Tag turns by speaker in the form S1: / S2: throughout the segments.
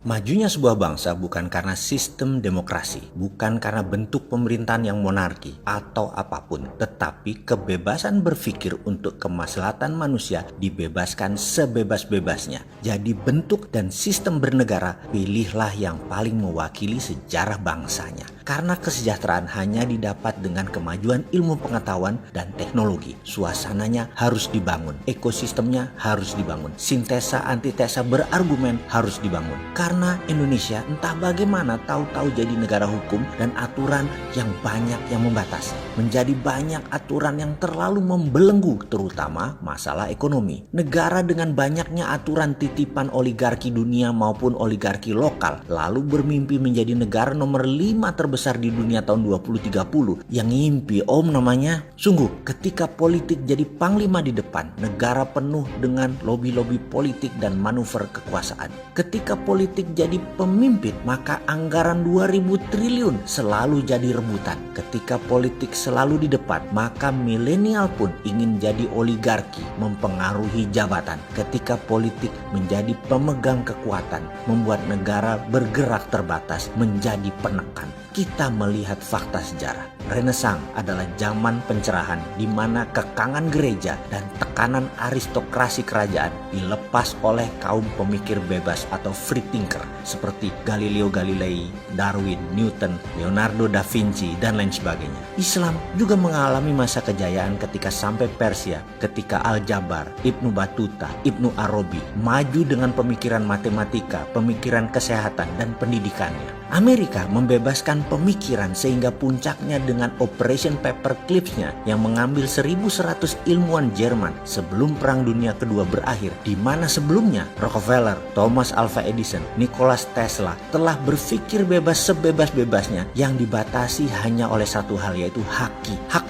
S1: Majunya sebuah bangsa bukan karena sistem demokrasi, bukan karena bentuk pemerintahan yang monarki atau apapun, tetapi kebebasan berpikir untuk kemaslahatan manusia dibebaskan sebebas-bebasnya. Jadi bentuk dan sistem bernegara, pilihlah yang paling mewakili sejarah bangsanya. Karena kesejahteraan hanya didapat dengan kemajuan ilmu pengetahuan dan teknologi. Suasananya harus dibangun, ekosistemnya harus dibangun, sintesa antitesa berargumen harus dibangun. Karena Indonesia entah bagaimana tahu-tahu jadi negara hukum dan aturan yang banyak yang membatasi. Menjadi banyak aturan yang terlalu membelenggu, terutama masalah ekonomi. Negara dengan banyaknya aturan titipan oligarki dunia maupun oligarki lokal, lalu bermimpi menjadi negara nomor 5 terbesar di dunia tahun 2030. Yang ngimpi om namanya. Sungguh, ketika politik jadi panglima di depan, negara penuh dengan lobi-lobi politik dan manuver kekuasaan. Ketika politik jadi pemimpin, maka anggaran 2000 triliun selalu jadi rebutan. Ketika politik selalu di depan, maka milenial pun ingin jadi oligarki, mempengaruhi jabatan. Ketika politik menjadi pemegang kekuatan, membuat negara bergerak terbatas menjadi penekan. Kita melihat fakta sejarah. Renaissance adalah zaman pencerahan di mana kekangan gereja dan tekanan aristokrasi kerajaan dilepas oleh kaum pemikir bebas atau free thinker seperti Galileo Galilei, Darwin, Newton, Leonardo da Vinci, dan lain sebagainya. Islam juga mengalami masa kejayaan ketika sampai Persia, ketika Al-Jabar, Ibnu Battuta, Ibnu Arabi maju dengan pemikiran matematika, pemikiran kesehatan, dan pendidikannya. Amerika membebaskan pemikiran sehingga puncaknya dengan Operation Paperclipsnya yang mengambil 1100 ilmuwan Jerman sebelum Perang Dunia Kedua berakhir, di mana sebelumnya Rockefeller, Thomas Alva Edison, Nikola Tesla telah berpikir bebas sebebas-bebasnya yang dibatasi hanya oleh satu hal, yaitu hak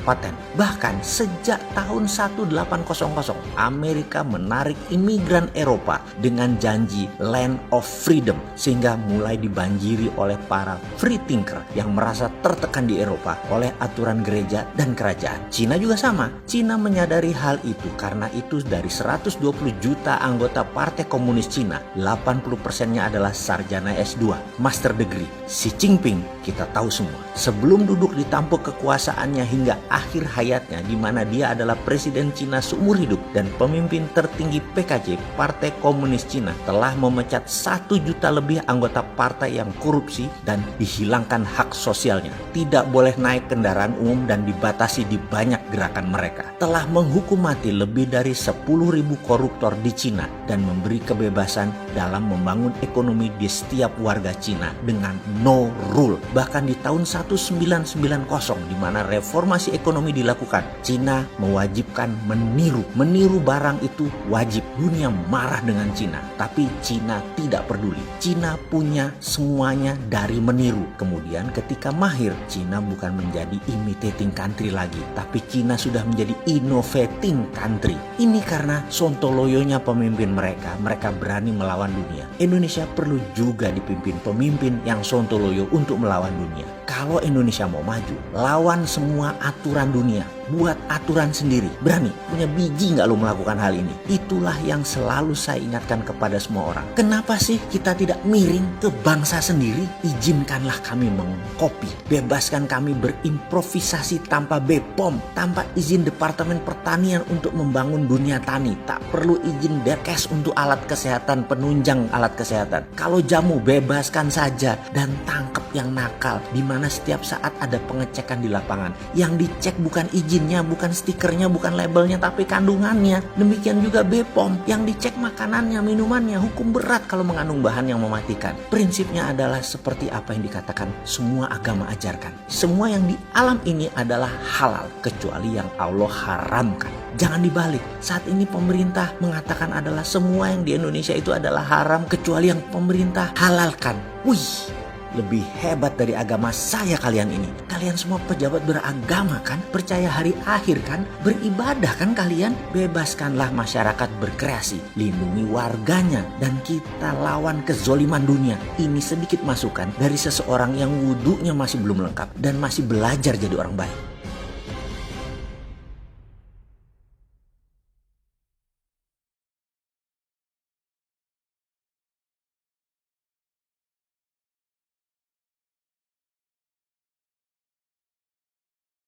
S1: paten. Bahkan sejak tahun 1800 Amerika menarik imigran Eropa dengan janji Land of Freedom sehingga mulai dibanjiri oleh para free thinker yang merasa tertekan di Eropa oleh aturan gereja dan kerajaan. Cina juga sama. Cina menyadari hal itu, karena itu dari 120 juta anggota Partai Komunis Cina, 80%-nya adalah sarjana S2, master degree. Xi Jinping kita tahu semua. Sebelum duduk di tampuk kekuasaannya hingga akhir hayatnya, di mana dia adalah presiden Cina seumur hidup dan pemimpin tertinggi PKC, Partai Komunis Cina, telah memecat 1 juta lebih anggota partai yang korupsi dan dihilangkan hak sosialnya. Tidak boleh naik kendaraan umum dan dibatasi di banyak gerakan mereka. Telah menghukum mati lebih dari 10.000 koruptor di Cina dan memberi kebebasan dalam membangun ekonomi di setiap warga Cina dengan no rule. Bahkan di tahun 1990 di mana reformasi ekonomi dilakukan, Cina mewajibkan meniru barang itu wajib. Dunia marah dengan Cina, tapi Cina tidak peduli. Cina punya semuanya dari meniru. Kemudian ketika mahir, Cina bukan menjadi imitating country lagi, tapi Cina sudah menjadi innovating country. Ini karena sontoloyonya pemimpin mereka. Mereka berani melawan dunia. Indonesia perlu juga dipimpin pemimpin yang sontoloyo untuk melawan dunia. Kalau Indonesia mau maju, lawan semua aturan dunia. Buat aturan sendiri. Berani? Punya biji nggak lo melakukan hal ini? Itulah yang selalu saya ingatkan kepada semua orang. Kenapa sih kita tidak miring ke bangsa sendiri? Izinkanlah kami mengkopi. Bebaskan kami berimprovisasi tanpa BPOM, tanpa izin Departemen Pertanian untuk membangun dunia tani. Tak perlu izin Dekes untuk alat kesehatan, penunjang alat kesehatan. Kalau jamu, bebaskan saja dan tangkap yang nakal, di mana setiap saat ada pengecekan di lapangan. Yang dicek bukan izinnya, bukan stikernya, bukan labelnya, tapi kandungannya. Demikian juga BPOM, yang dicek makanannya, minumannya. Hukum berat kalau mengandung bahan yang mematikan. Prinsipnya adalah seperti apa yang dikatakan semua agama ajarkan. Semua yang di alam ini adalah halal, kecuali yang Allah haramkan. Jangan dibalik. Saat ini pemerintah mengatakan adalah semua yang di Indonesia itu adalah haram, kecuali yang pemerintah halalkan. Wih, lebih hebat dari agama saya kalian ini. Kalian semua pejabat beragama kan? Percaya hari akhir kan? Beribadah kan kalian? Bebaskanlah masyarakat berkreasi. Lindungi warganya. Dan kita lawan kezoliman dunia. Ini sedikit masukan dari seseorang yang wudunya masih belum lengkap dan masih belajar jadi orang baik.